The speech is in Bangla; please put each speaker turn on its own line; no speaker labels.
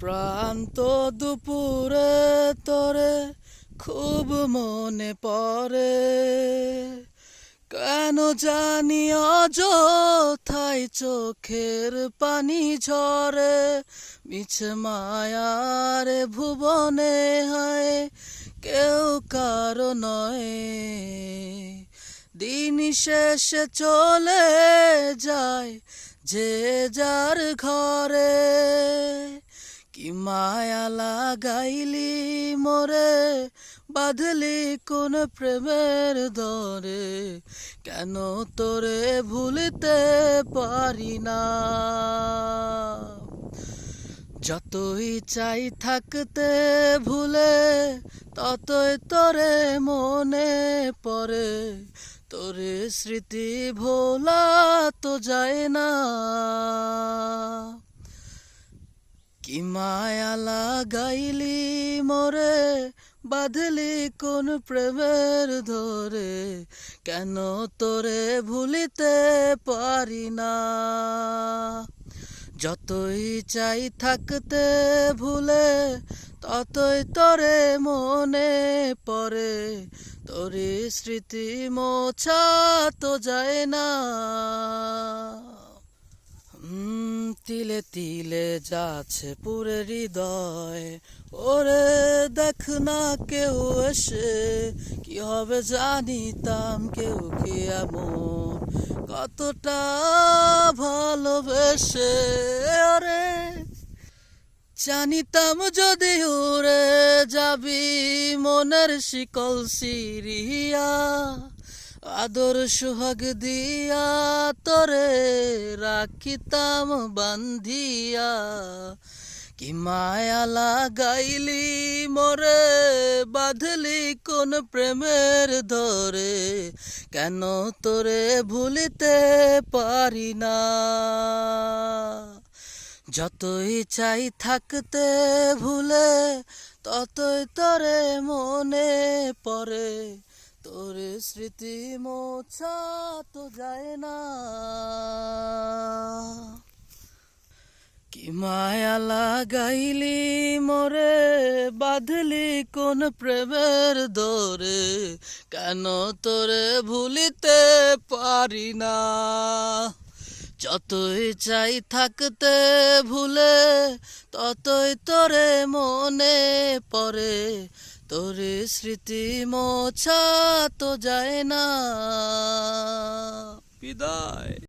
প্রান্ত দুপুরে তোরে খুব মনে পড়ে, কেন জানি অযথাই চোখের পানি ঝরে। মিছে মায়ার ভুবনে হয় কেউ কারো নয়, দিন শেষে চলে যায় যে যার ঘরে। কি মায়া লাগাইলি মোরে, বাঁধলি কোন প্রেমের দরে, কেন তোরে ভুলতে পারি না। যতই চাই থাকতে ভুলে, ততই তোরে মনে পড়ে, তোরে স্মৃতি ভোলা তো যায় না। কি মায়া লাগাইলি মোরে, বাঁধলি কোন প্রেমের ধরে, কেন তোরে ভুলিতে পারি না। যতই চাই থাকতে ভুলে, ততই তোরে মনে পড়ে, তোরে স্মৃতি মোছা তো যায় না। তিলে তিলে যাচ্ছে পুরে হৃদয়, ওরে দেখ না কেউ এসে, কি হবে জানিতাম কেউ কি এমন কতটা ভালোবেসে। ওরে জানিতাম যদি উড়ে যাবি মনের শিকল সিরিয়া, আদর সুহাগ দিয়া তোরে রাখিতাম বান্ধিয়া। কি মায়া লাগাইলি মোরে, বাঁধলি কোন প্রেমের ধরে, কেন তোরে ভুলিতে পারি না। যতই চাই থাকতে ভুলে, ততই তোরে মনে পড়ে, তোরে স্মৃতি মোছা তো যায় না। কি মায়া লাগাইলি মোরে, বাঁধলি কোন প্রেমের দরে, কেন তোরে ভুলিতে পারি না। যতই চাই থাকতে ভুলে, ততই তোরে মনে পড়ে, তোরে স্মৃতি মোছা তো যায় না। বিদায়।